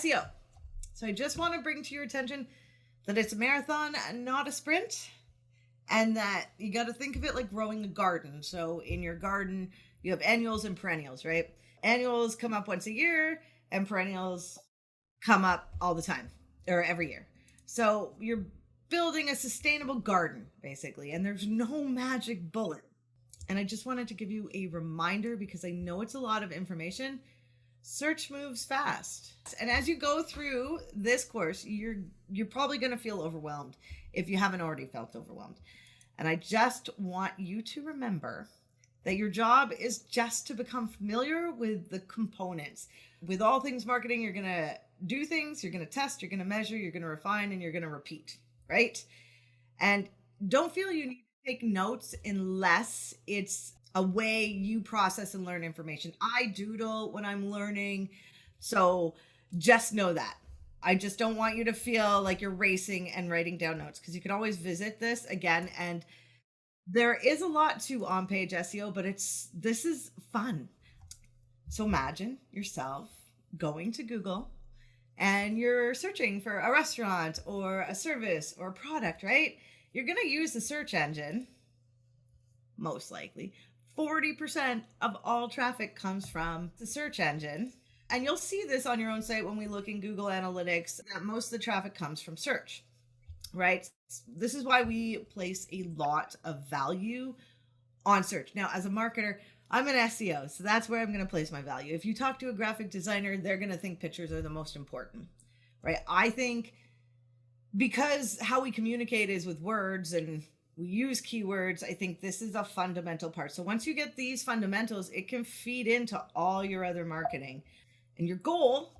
SEO. So I just want to bring to your attention that it's a marathon and not a sprint, and that you got to think of it like growing a garden. So in your garden, you have annuals and perennials, right? Annuals come up once a year and perennials come up all the time or every year. So you're building a sustainable garden, basically, and there's no magic bullet. And I just wanted to give you a reminder, because I know it's a lot of information. Search moves fast. And as you go through this course, you're probably going to feel overwhelmed if you haven't already felt overwhelmed. And I just want you to remember that your job is just to become familiar with the components. With all things marketing, you're going to do things, you're going to test, you're going to measure, you're going to refine, and you're going to repeat, right? And don't feel you need to take notes unless it's a way you process and learn information. I doodle when I'm learning, so just know that. I just don't want you to feel like you're racing and writing down notes, because you can always visit this again. And there is a lot to on-page SEO, but this is fun. So imagine yourself going to Google and you're searching for a restaurant or a service or a product, right? You're going to use the search engine, most likely. 40% of all traffic comes from the search engine. And you'll see this on your own site when we look in Google Analytics, that most of the traffic comes from search, right? This is why we place a lot of value on search. Now, as a marketer, I'm an SEO, so that's where I'm going to place my value. If you talk to a graphic designer, they're going to think pictures are the most important, right? I think because how we communicate is with words and we use keywords, I think this is a fundamental part. So once you get these fundamentals, it can feed into all your other marketing. And your goal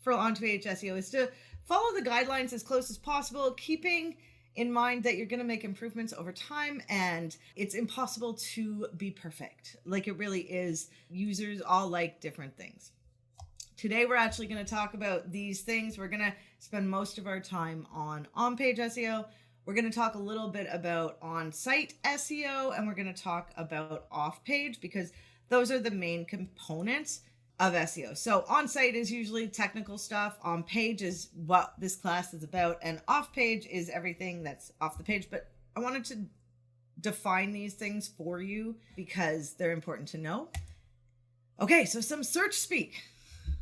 for on-page SEO is to follow the guidelines as close as possible, keeping in mind that you're going to make improvements over time, and it's impossible to be perfect. Like, it really is. Users all like different things. Today, we're actually going to talk about these things. We're going to spend most of our time on-page SEO. We're going to talk a little bit about on-site SEO, and we're going to talk about off-page, because those are the main components of SEO. So on-site is usually technical stuff. On-page is what this class is about, and off-page is everything that's off the page. But I wanted to define these things for you because they're important to know. Okay, so some search speak.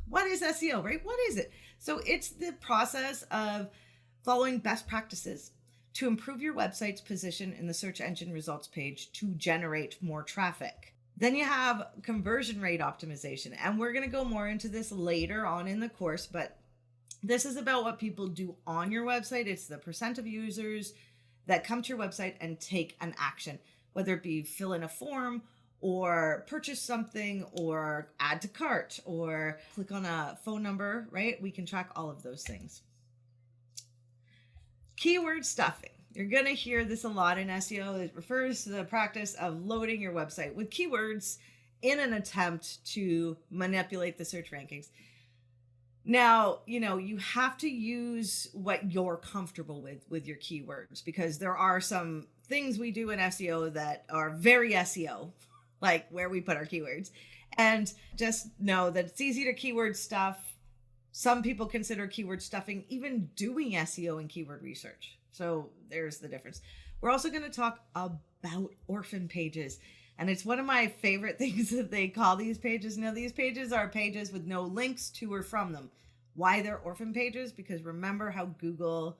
What is SEO, right? What is it? So it's the process of following best practices to improve your website's position in the search engine results page to generate more traffic. Then you have conversion rate optimization, and we're going to go more into this later on in the course, but this is about what people do on your website. It's the percent of users that come to your website and take an action, whether it be fill in a form or purchase something or add to cart or click on a phone number, right? We can track all of those things. Keyword stuffing. You're going to hear this a lot in SEO. It refers to the practice of loading your website with keywords in an attempt to manipulate the search rankings. Now, you have to use what you're comfortable with your keywords, because there are some things we do in SEO that are very SEO, like where we put our keywords. And just know that it's easy to keyword stuff. Some people consider keyword stuffing even doing SEO and keyword research. So there's the difference. We're also going to talk about orphan pages. And it's one of my favorite things that they call these pages. Now, these pages are pages with no links to or from them. Why they're orphan pages? Because remember how Google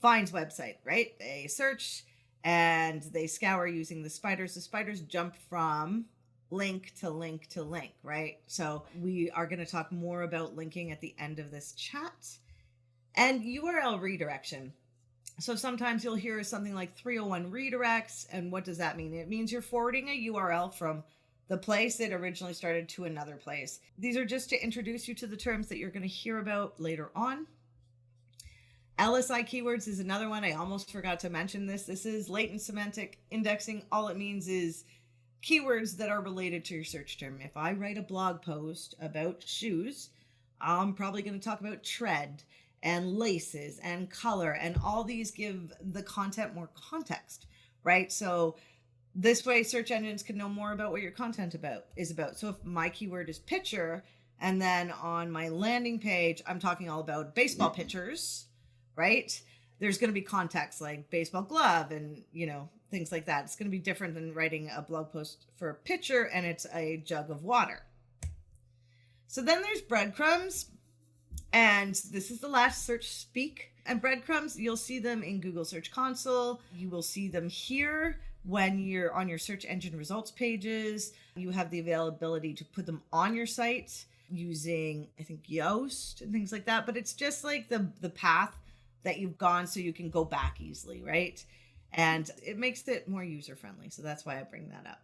finds website, right? They search and they scour using the spiders. The spiders jump from link to link to link, right? So we are going to talk more about linking at the end of this chat. And URL redirection. So sometimes you'll hear something like 301 redirects. And what does that mean? It means you're forwarding a URL from the place it originally started to another place. These are just to introduce you to the terms that you're going to hear about later on. LSI keywords is another one. I almost forgot to mention this. This is latent semantic indexing. All it means is keywords that are related to your search term. If I write a blog post about shoes, I'm probably going to talk about tread and laces and color, and all these give the content more context, right? So this way search engines can know more about what your content is about. So if my keyword is picture And then on my landing page, I'm talking all about baseball pitchers, right? There's going to be context like baseball glove and, things like that. It's going to be different than writing a blog post for a pitcher and it's a jug of water. So then there's breadcrumbs. And this is the last search speak. And breadcrumbs, you'll see them in Google Search Console. You will see them here when you're on your search engine results pages. You have the availability to put them on your site using, I think, Yoast and things like that. But it's just like the path that you've gone so you can go back easily, right? And it makes it more user-friendly. So that's why I bring that up.